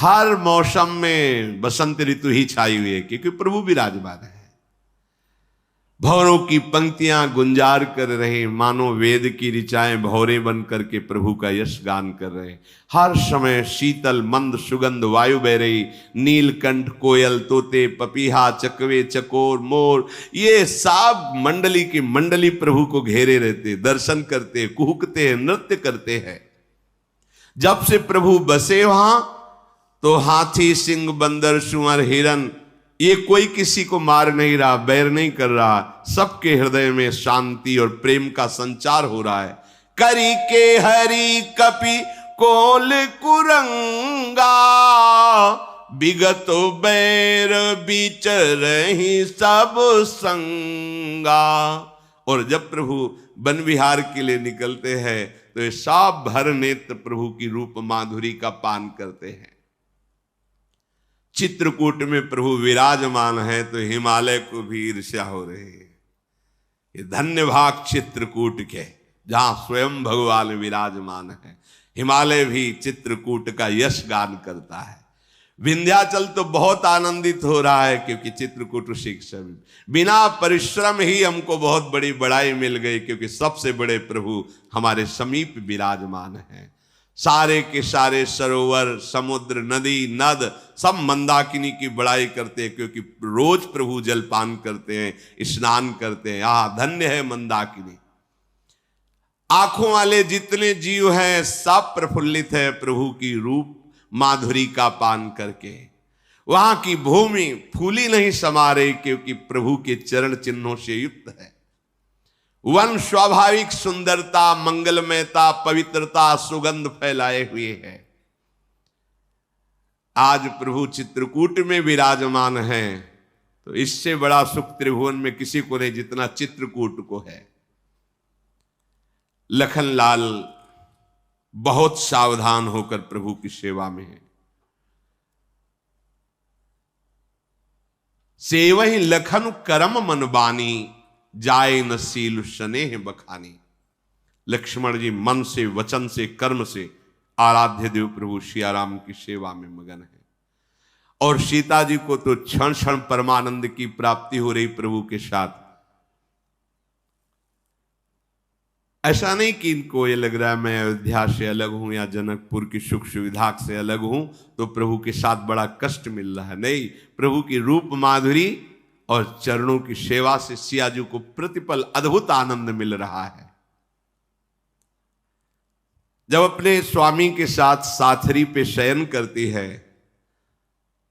हर मौसम में बसंत ऋतु ही छाई हुई है, क्योंकि प्रभु विराजमान है। भौरों की पंक्तियां गुंजार कर रहे, मानो वेद की ऋचाएं भौरे बन करके प्रभु का यश गान कर रहे। हर समय शीतल मंद सुगंध वायु बह रही, नीलकंठ कोयल तोते पपीहा चकवे चकोर मोर, ये सब मंडली की मंडली प्रभु को घेरे रहते, दर्शन करते, कुहकते हैं, नृत्य करते हैं। जब से प्रभु बसे वहां तो हाथी सिंह बंदर सुअर हिरन ये कोई किसी को मार नहीं रहा, बैर नहीं कर रहा, सबके हृदय में शांति और प्रेम का संचार हो रहा है। करी के हरि कपि कोल कुरंगा, विगतो बैर बिचरहि सब संगा। और जब प्रभु वन विहार के लिए निकलते हैं तो ये सब भर नेत्र प्रभु की रूप माधुरी का पान करते हैं। चित्रकूट में प्रभु विराजमान है तो हिमालय को भी ईर्ष्या हो रही है। ये धन्य भाग चित्रकूट के, जहां स्वयं भगवान विराजमान है। हिमालय भी चित्रकूट का यश गान करता है। विंध्याचल तो बहुत आनंदित हो रहा है, क्योंकि चित्रकूट शिक्षण बिना परिश्रम ही हमको बहुत बड़ी बड़ाई मिल गई, क्योंकि सबसे बड़े प्रभु हमारे समीप विराजमान हैं। सारे के सारे सरोवर समुद्र नदी नद सब मंदाकिनी की बड़ाई करते हैं, क्योंकि रोज प्रभु जलपान करते हैं, स्नान करते हैं। धन्य है मंदाकिनी। आंखों वाले जितने जीव हैं सब प्रफुल्लित है प्रभु की रूप माधुरी का पान करके। वहां की भूमि फूली नहीं समा रही, क्योंकि प्रभु के चरण चिन्हों से युक्त है। वन स्वाभाविक सुंदरता मंगलमयता पवित्रता सुगंध फैलाए हुए है। आज प्रभु चित्रकूट में विराजमान है तो इससे बड़ा सुख त्रिभुवन में किसी को नहीं जितना चित्रकूट को है। लखनलाल बहुत सावधान होकर प्रभु की सेवा में है। सेवहि लखन करम मन बानी, जाए न सील स्नेह बखानी। लक्ष्मण जी मन से वचन से कर्म से आराध्य देव प्रभु सियाराम की सेवा में मगन है। और सीता जी को तो क्षण क्षण परमानंद की प्राप्ति हो रही प्रभु के साथ। ऐसा नहीं कि इनको ये लग रहा है मैं अयोध्या से अलग हूं या जनकपुर की सुख सुविधा से अलग हूं तो प्रभु के साथ बड़ा कष्ट मिल रहा है। नहीं, प्रभु की रूप माधुरी और चरणों की सेवा से सिया जी को प्रतिपल अद्भुत आनंद मिल रहा है। जब अपने स्वामी के साथ साथरी पे शयन करती है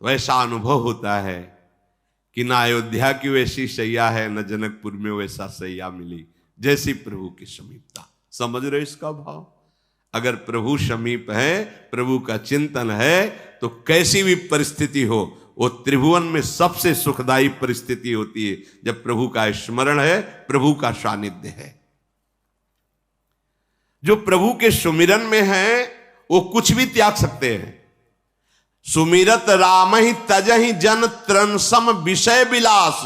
वैसा अनुभव होता है कि ना अयोध्या की वैसी सैया है न जनकपुर में वैसा सैया मिली जैसी प्रभु की समीपता। समझ रहे इसका भाव? अगर प्रभु समीप है, प्रभु का चिंतन है तो कैसी भी परिस्थिति हो वो त्रिभुवन में सबसे सुखदायी परिस्थिति होती है जब प्रभु का स्मरण है, प्रभु का सानिध्य है। जो प्रभु के सुमिरन में है वो कुछ भी त्याग सकते हैं। सुमिरत राम ही तजहि जन त्रन सम विषय विलास।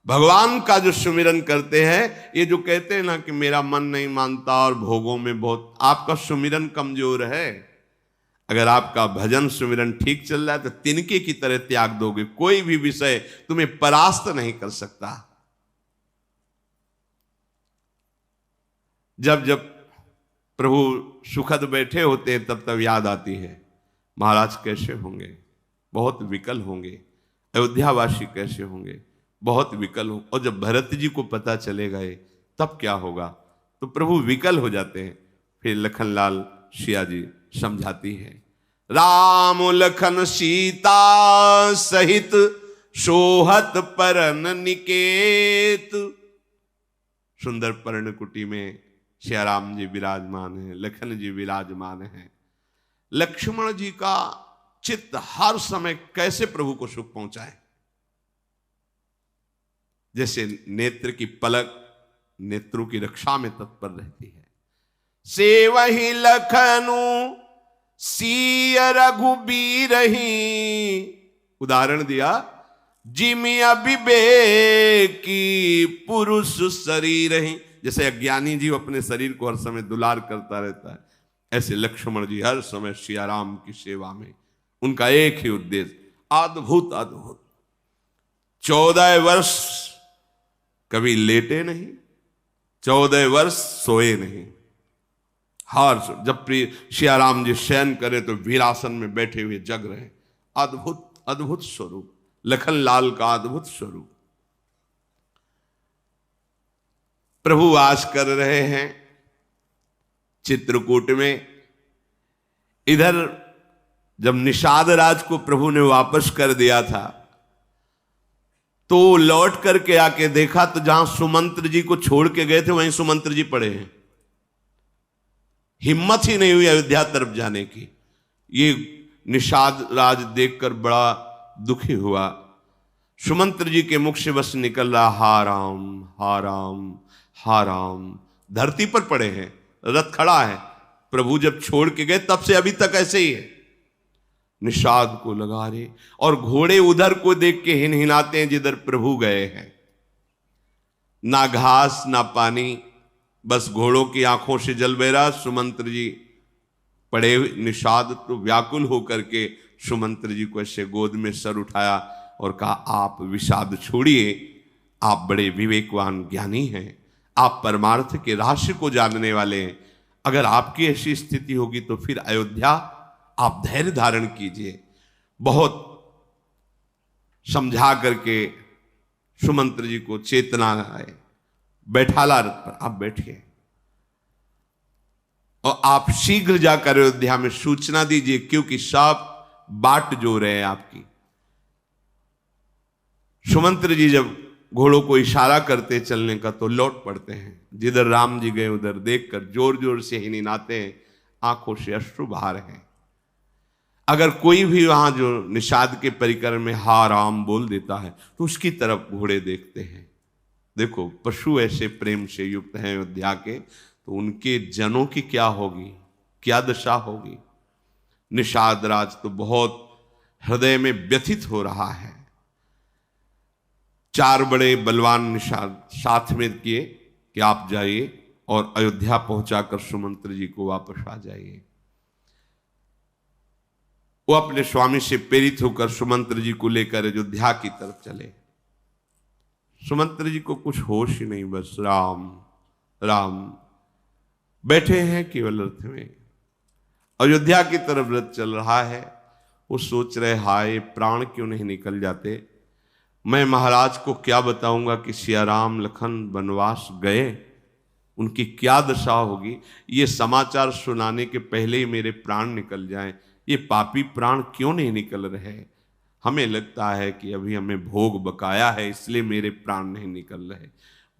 भगवान का जो सुमिरन करते हैं, ये जो कहते हैं ना कि मेरा मन नहीं मानता और भोगों में बहुत, आपका सुमिरन कमजोर है। अगर आपका भजन सुमिरन ठीक चल रहा है तो तिनके की तरह त्याग दोगे, कोई भी विषय तुम्हें परास्त नहीं कर सकता। जब जब प्रभु सुखद बैठे होते हैं तब तब याद आती है महाराज कैसे होंगे, बहुत विकल होंगे। अयोध्यावासी कैसे होंगे, बहुत विकल हो। और जब भरत जी को पता चलेगा तब क्या होगा, तो प्रभु विकल हो जाते हैं। फिर लखनलाल सिया जी समझाती है, राम लखन सीता सहित सोहत परन निकेत। सुंदर पर्णकुटी में सियाराम जी विराजमान है, लखन जी विराजमान है। लक्ष्मण जी का चित्त हर समय कैसे प्रभु को सुख पहुंचाए। जैसे नेत्र की पलक नेत्रों की रक्षा में तत्पर रहती है। सेवहि लखनु सिय रघुबीर ही। उदाहरण दिया, जिमि अविवेकी पुरुष शरीर ही। जैसे अज्ञानी जीव अपने शरीर को हर समय दुलार करता रहता है, ऐसे लक्ष्मण जी हर समय सिया राम की सेवा में, उनका एक ही उद्देश्य, अद्भुत अद्भुत। 14 वर्ष कभी लेटे नहीं, 14 वर्ष सोए नहीं। हर जब सिया राम जी शयन करे तो वीरासन में बैठे हुए जग रहे। अद्भुत अद्भुत स्वरूप, लखन लाल का अद्भुत स्वरूप। प्रभु वास कर रहे हैं चित्रकूट में। इधर जब निषाद राज को प्रभु ने वापस कर दिया था तो लौट करके आके देखा तो जहां सुमंत्र जी को छोड़ के गए थे वहीं सुमंत्र जी पड़े हैं। हिम्मत ही नहीं हुई अयोध्या तरफ जाने की। ये निषाद राज देखकर बड़ा दुखी हुआ। सुमंत्र जी के मुख से बस निकल रहा हा राम हा राम हा राम। धरती पर पड़े हैं, रथ खड़ा है। प्रभु जब छोड़ के गए तब से अभी तक ऐसे ही है। निषाद को लगा रहे और घोड़े उधर को देख के हिनहिनाते हैं जिधर प्रभु गए हैं। ना घास ना पानी, बस घोड़ों की आंखों से जल बह रहा। सुमंत्र जी पड़े हुए। निषाद तो व्याकुल होकर के सुमंत्र जी को ऐसे गोद में सर उठाया और कहा, आप विषाद छोड़िए, आप बड़े विवेकवान ज्ञानी हैं, आप परमार्थ के रहस्य को जानने वाले हैं। अगर आपकी ऐसी स्थिति होगी तो फिर अयोध्या आप धैर्य धारण कीजिए। बहुत समझा करके सुमंत्र जी को चेतना आए, बैठाला रथ पर, आप बैठिए और आप शीघ्र जाकर अयोध्या में सूचना दीजिए, क्योंकि सब बाट जो रहे हैं आपकी। सुमंत्र जी जब घोड़ों को इशारा करते चलने का तो लौट पड़ते हैं। जिधर राम जी गए उधर देखकर जोर जोर से हिनहिनाते हैं, आंखों से अश्रु बहा रहे हैं। अगर कोई भी वहां जो निषाद के परिकर में हा राम बोल देता है तो उसकी तरफ घोड़े देखते हैं। देखो पशु ऐसे प्रेम से युक्त हैं अयोध्या के, तो उनके जनों की क्या होगी, क्या दशा होगी। निषाद राज तो बहुत हृदय में व्यथित हो रहा है। 4 बड़े बलवान निषाद साथ में किए कि आप जाइए और अयोध्या पहुंचाकर सुमंत्र जी को वापस आ जाइए। वो अपने स्वामी से प्रेरित होकर सुमंत्र जी को लेकर अयोध्या की तरफ चले। सुमंत्र जी को कुछ होश ही नहीं, बस राम राम बैठे हैं केवल रथ में। अयोध्या की तरफ रथ चल रहा है। वो सोच रहे, हाय प्राण क्यों नहीं निकल जाते। मैं महाराज को क्या बताऊंगा कि सिया राम लखन वनवास गए, उनकी क्या दशा होगी। ये समाचार सुनाने के पहले ही मेरे प्राण निकल जाएं। ये पापी प्राण क्यों नहीं निकल रहे। हमें लगता है कि अभी हमें भोग बकाया है, इसलिए मेरे प्राण नहीं निकल रहे।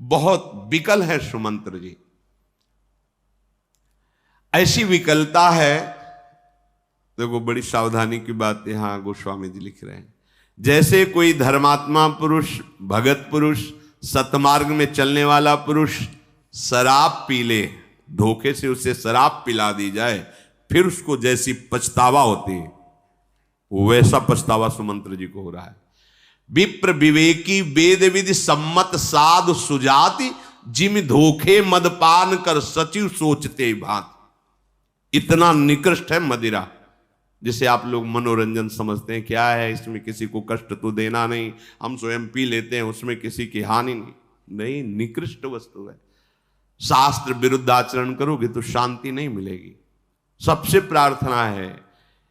बहुत विकल है सुमंत्र जी। ऐसी विकलता है, देखो बड़ी सावधानी की बात यहां गोस्वामी जी लिख रहे हैं। जैसे कोई धर्मात्मा पुरुष, भगत पुरुष, सतमार्ग में चलने वाला पुरुष शराब पी ले, धोखे से उसे शराब पिला दी जाए, फिर उसको जैसी पछतावा होती है, वैसा पछतावा सुमंत्र जी को हो रहा है। विप्र विवेकी वेद विधि सम्मत साधु सुजाति, जिम धोखे मदपान कर सचिव सोचते भांति। इतना निकृष्ट है मदिरा, जिसे आप लोग मनोरंजन समझते हैं। क्या है इसमें, किसी को कष्ट तो देना नहीं, हम स्वयं पी लेते हैं, उसमें किसी की हानि नहीं, निकृष्ट वस्तु है। शास्त्र विरुद्ध आचरण करोगे तो शांति नहीं मिलेगी। सबसे प्रार्थना है,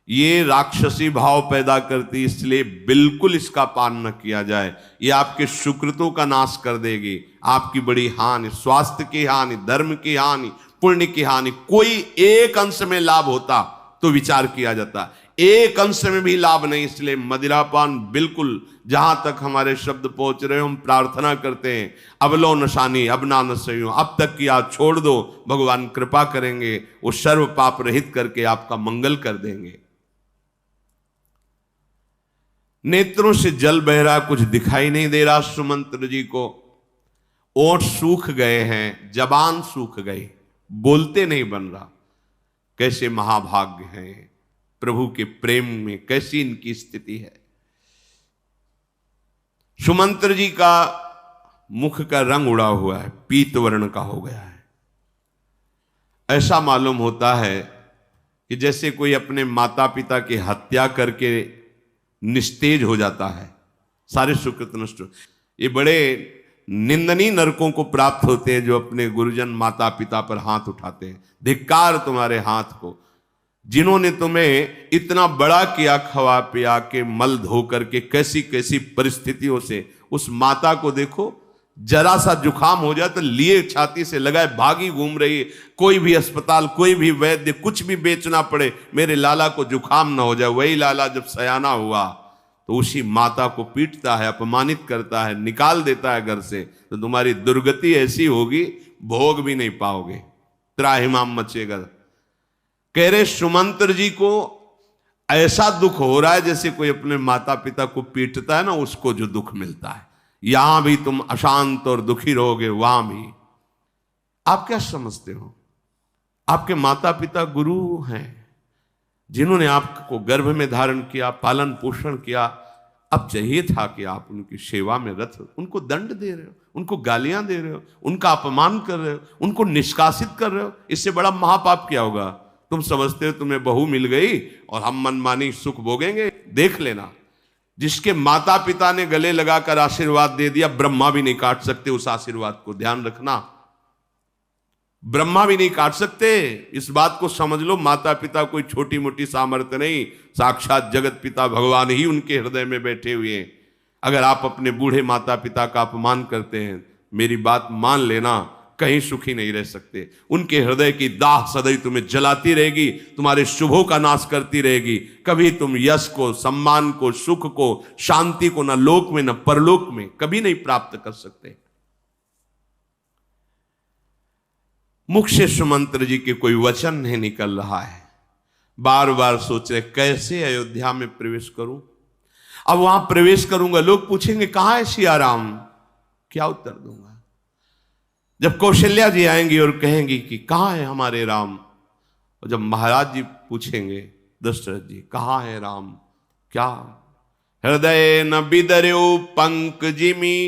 ये राक्षसी भाव पैदा करती, इसलिए बिल्कुल इसका पान न किया जाए। ये आपके सुकृतों का नाश कर देगी, आपकी बड़ी हानि, स्वास्थ्य की हानि, धर्म की हानि, पुण्य की हानि। कोई एक अंश में लाभ होता तो विचार किया जाता, एक अंश में भी लाभ नहीं। इसलिए मदिरापान बिल्कुल, जहां तक हमारे शब्द पहुंच रहे हो, हम प्रार्थना करते हैं, अब लो नशानी अब ना नशो, अब तक की आज छोड़ दो, भगवान कृपा करेंगे, वो सर्व पाप रहित करके आपका मंगल कर देंगे। नेत्रों से जल बह रहा, कुछ दिखाई नहीं दे रहा सुमंत्र जी को। ओठ सूख गए हैं, जबान सूख गई, बोलते नहीं बन रहा। कैसे महाभाग्य हैं प्रभु के प्रेम में, कैसी इनकी स्थिति है। सुमंत्र जी का मुख का रंग उड़ा हुआ है, पीत वर्ण का हो गया है। ऐसा मालूम होता है कि जैसे कोई अपने माता पिता की हत्या करके निस्तेज हो जाता है, सारे सुकृत नष्ट। ये बड़े निंदनीय नरकों को प्राप्त होते हैं जो अपने गुरुजन माता पिता पर हाथ उठाते हैं। धिक्कार तुम्हारे हाथ को, जिन्होंने तुम्हें इतना बड़ा किया, खवा पिया के, मल धो करके, कैसी कैसी परिस्थितियों से। उस माता को देखो, जरा सा जुकाम हो जाए तो लिए छाती से लगाए भागी घूम रही है। कोई भी अस्पताल, कोई भी वैद्य, कुछ भी बेचना पड़े, मेरे लाला को जुकाम ना हो जाए। वही लाला जब सयाना हुआ तो उसी माता को पीटता है, अपमानित करता है, निकाल देता है घर से। तो तुम्हारी दुर्गति ऐसी होगी, भोग भी नहीं पाओगे, त्राहिमाम मचेगा। कह रहे सुमंत्र जी को ऐसा दुख हो रहा है जैसे कोई अपने माता पिता को पीटता है ना, उसको जो दुख मिलता है। यहां भी तुम अशांत और दुखी रहोगे, वहां भी। आप क्या समझते हो? आपके माता पिता गुरु हैं, जिन्होंने आपको गर्भ में धारण किया, पालन पोषण किया। अब चाहिए था कि आप उनकी सेवा में रत हो। उनको दंड दे रहे हो, उनको गालियां दे रहे हो, उनका अपमान कर रहे हो, उनको निष्कासित कर रहे हो। इससे बड़ा महापाप क्या होगा? तुम समझते हो तुम्हें बहू मिल गई और हम मनमानी सुख भोगेंगे? देख लेना, जिसके माता पिता ने गले लगाकर आशीर्वाद दे दिया, ब्रह्मा भी नहीं काट सकते उस आशीर्वाद को। ध्यान रखना, ब्रह्मा भी नहीं काट सकते। इस बात को समझ लो, माता पिता कोई छोटी मोटी सामर्थ्य नहीं, साक्षात जगत पिता भगवान ही उनके हृदय में बैठे हुए हैं। अगर आप अपने बूढ़े माता पिता का अपमान करते हैं, मेरी बात मान लेना, कहीं सुखी नहीं रह सकते। उनके हृदय की दाह सदैव तुम्हें जलाती रहेगी, तुम्हारे शुभों का नाश करती रहेगी। कभी तुम यश को, सम्मान को, सुख को, शांति को न लोक में न परलोक में कभी नहीं प्राप्त कर सकते। मुख से सुमंत्र जी के कोई वचन नहीं निकल रहा है। बार बार सोच रहे कैसे अयोध्या में प्रवेश करूं। अब वहां प्रवेश करूंगा, लोग पूछेंगे कहां है सियाराम, क्या उत्तर दूंगा? जब कौशल्या जी आएंगी और कहेंगी कि कहां है हमारे राम, और जब महाराज जी पूछेंगे दशरथ जी कहां है राम, क्या? हृदय न बिदर्यो पंक जिमी,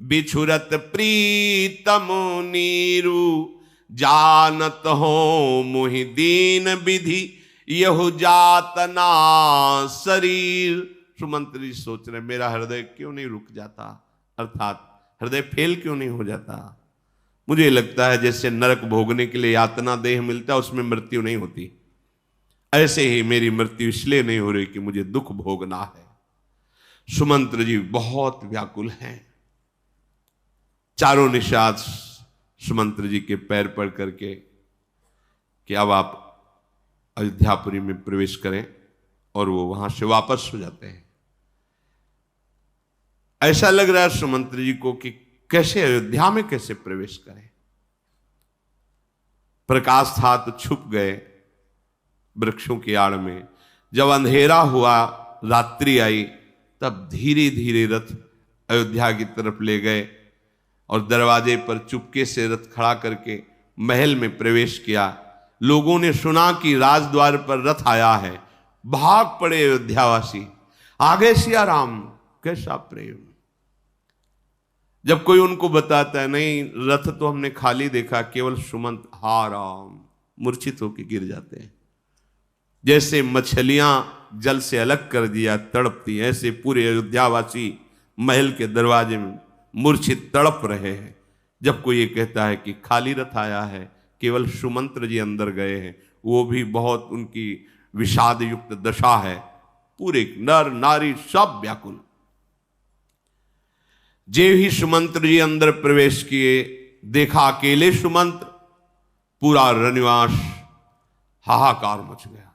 बिछुरत प्रीतम नीरू, जानत हो मुहि दीन विधि, यहु जातना शरीर। सुमंत्र जी सोच रहे मेरा हृदय क्यों नहीं रुक जाता, अर्थात हृदय फेल क्यों नहीं हो जाता। मुझे लगता है जैसे नरक भोगने के लिए यातना देह मिलता है, उसमें मृत्यु नहीं होती, ऐसे ही मेरी मृत्यु इसलिए नहीं हो रही कि मुझे दुख भोगना है। सुमंत्र जी बहुत व्याकुल हैं। चारों निषाद सुमंत्र जी के पैर पड़ करके कि अब आप अयोध्यापुरी में प्रवेश करें, और वो वहां से वापस हो जाते हैं। ऐसा लग रहा है सुमंत्र जी को कि कैसे अयोध्या में कैसे प्रवेश करें। प्रकाश था तो छुप गए वृक्षों की आड़ में। जब अंधेरा हुआ, रात्रि आई, तब धीरे धीरे रथ अयोध्या की तरफ ले गए और दरवाजे पर चुपके से रथ खड़ा करके महल में प्रवेश किया। लोगों ने सुना कि राजद्वार पर रथ आया है, भाग पड़े अयोध्यावासी, आगे सिया राम। कैसा प्रेम! जब कोई उनको बताता है नहीं रथ तो हमने खाली देखा, केवल सुमंत हा राम, मूर्छित होकर गिर जाते हैं। जैसे मछलियां जल से अलग कर दिया तड़पती, ऐसे पूरे अयोध्यावासी महल के दरवाजे में मूर्छित तड़प रहे हैं। जब कोई ये कहता है कि खाली रथ आया है, केवल सुमंत्र जी अंदर गए हैं, वो भी बहुत उनकी विषाद युक्त दशा है। पूरे नर नारी सब व्याकुल। जे ही सुमंत्र जी अंदर प्रवेश किए, देखा अकेले सुमंत्र, पूरा रनिवास हाहाकार मच गया।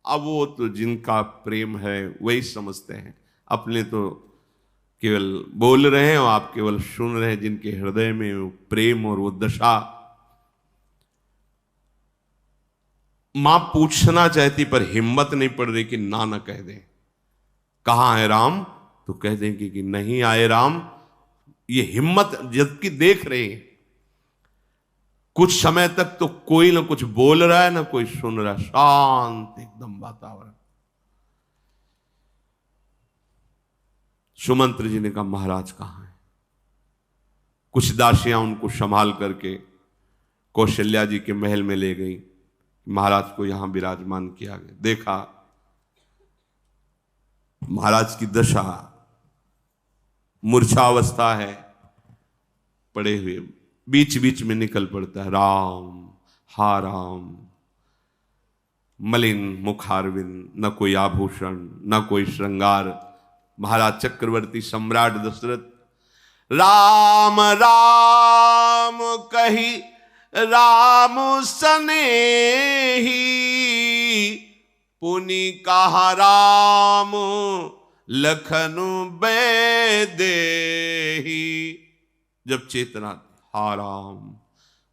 अब वो तो जिनका प्रेम है वही समझते हैं, अपने तो केवल बोल रहे हैं और आप केवल सुन रहे हैं। जिनके हृदय में वो प्रेम और वो दशा, मां पूछना चाहती पर हिम्मत नहीं पड़ रही कि ना न कह दें। कहां है राम, तो कह देंगे कि नहीं आए राम। ये हिम्मत, जबकि देख रहे हैं कुछ समय तक तो कोई ना कुछ बोल रहा है ना कोई सुन रहा है, शांत एकदम वातावरण। सुमंत्र जी ने कहा महाराज कहां है? कुछ दासियां उनको संभाल करके कौशल्या जी के महल में ले गई। महाराज को यहां विराजमान किया गया। देखा महाराज की दशा, मूर्छावस्था है, पड़े हुए, बीच बीच में निकल पड़ता है राम हा राम। मलिन मुखारविंद, न कोई आभूषण, न कोई श्रृंगार। महाराज चक्रवर्ती सम्राट दशरथ राम राम कही राम सनेही, पुनि कहा राम लखन बेदेही। जब चेतना, हा राम,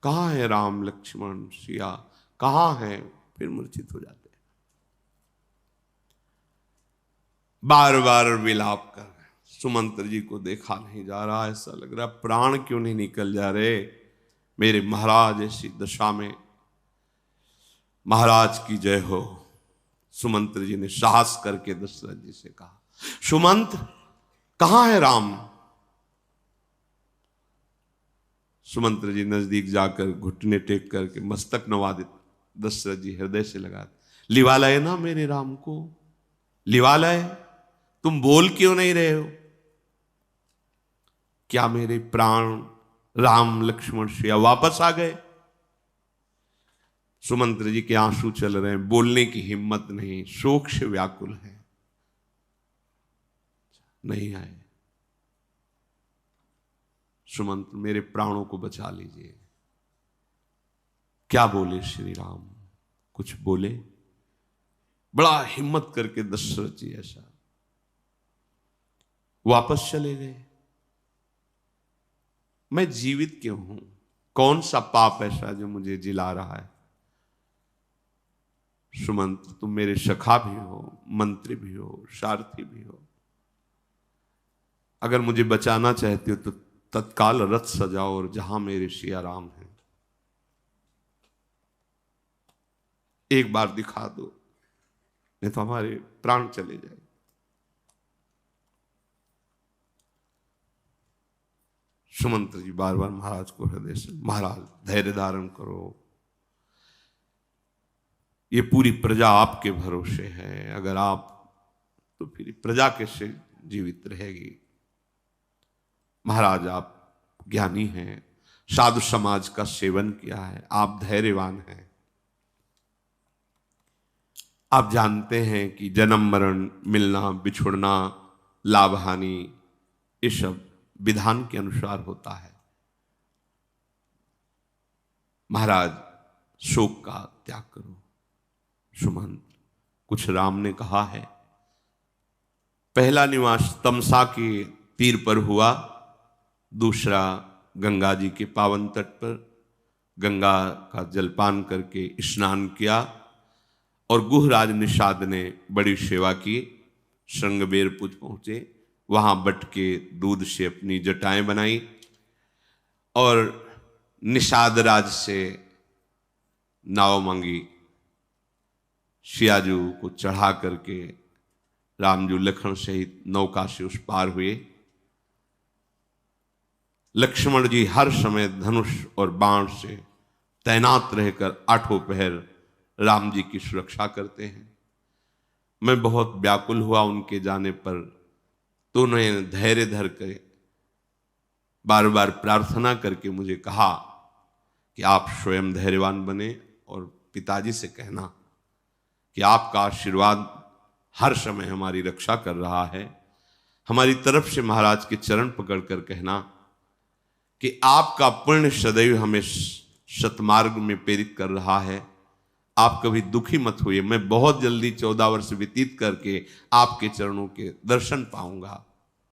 कहाँ है राम लक्ष्मण सिया, कहाँ है, फिर मूर्छित हो जाते हैं। बार बार विलाप कर रहे। सुमंत्र जी को देखा नहीं जा रहा, ऐसा लग रहा प्राण क्यों नहीं निकल जा रहे मेरे महाराज ऐसी दशा में। महाराज की जय हो। सुमंत्र जी ने साहस करके दशरथ जी से कहा, सुमंत्र कहाँ है राम। सुमंत्र जी नजदीक जाकर घुटने टेक करके मस्तक नवा देते। दशरथ जी हृदय से लगा, लिवा लाए ना मेरे राम को, लिवा लाए, तुम बोल क्यों नहीं रहे हो। क्या मेरे प्राण राम लक्ष्मण सिया वापस आ गए। सुमंत्र जी के आंसू चल रहे हैं, बोलने की हिम्मत नहीं, शोक से व्याकुल है। नहीं आए। सुमंत्र मेरे प्राणों को बचा लीजिए। क्या बोले श्री राम, कुछ बोले। बड़ा हिम्मत करके दशरथ जी ऐसा वापस चले गए। मैं जीवित क्यों हूं, कौन सा पाप ऐसा जो मुझे जिला रहा है। सुमंत्र तुम मेरे सखा भी हो, मंत्री भी हो, सारथी भी हो, अगर मुझे बचाना चाहते हो तो तत्काल रथ सजाओ और जहां मेरे सिया राम हैं एक बार दिखा दो, नहीं तो हमारे प्राण चले जाए। सुमंत्र जी बार बार महाराज को हृदय से, महाराज धैर्य धारण करो, ये पूरी प्रजा आपके भरोसे है, अगर आप तो फिर प्रजा कैसे जीवित रहेगी। महाराज आप ज्ञानी हैं, साधु समाज का सेवन किया है, आप धैर्यवान हैं, आप जानते हैं कि जन्म मरण, मिलना बिछुड़ना, लाभ हानि, ये सब विधान के अनुसार होता है। महाराज शोक का त्याग करो। सुमंत्र कुछ राम ने कहा है। पहला निवास तमसा के तीर पर हुआ, दूसरा गंगा जी के पावन तट पर गंगा का जलपान करके स्नान किया और गुहराज निषाद ने बड़ी सेवा की। श्रृंगबेरपुर पहुंचे, वहां बट के दूध से अपनी जटाएं बनाई और निषाद राज से नाव मांगी। सियाजू को चढ़ा करके रामजू लखन सहित नौका से उस पार हुए। लक्ष्मण जी हर समय धनुष और बाण से तैनात रहकर आठों पहर राम जी की सुरक्षा करते हैं। मैं बहुत व्याकुल हुआ उनके जाने पर, तो उन्होंने धैर्य धर कर बार बार प्रार्थना करके मुझे कहा कि आप स्वयं धैर्यवान बने और पिताजी से कहना कि आपका आशीर्वाद हर समय हमारी रक्षा कर रहा है। हमारी तरफ से महाराज के चरण पकड़कर कहना कि आपका पुण्य सदैव हमें सतमार्ग में प्रेरित कर रहा है। आप कभी दुखी मत होइए, मैं बहुत जल्दी 14 वर्ष व्यतीत करके आपके चरणों के दर्शन पाऊंगा।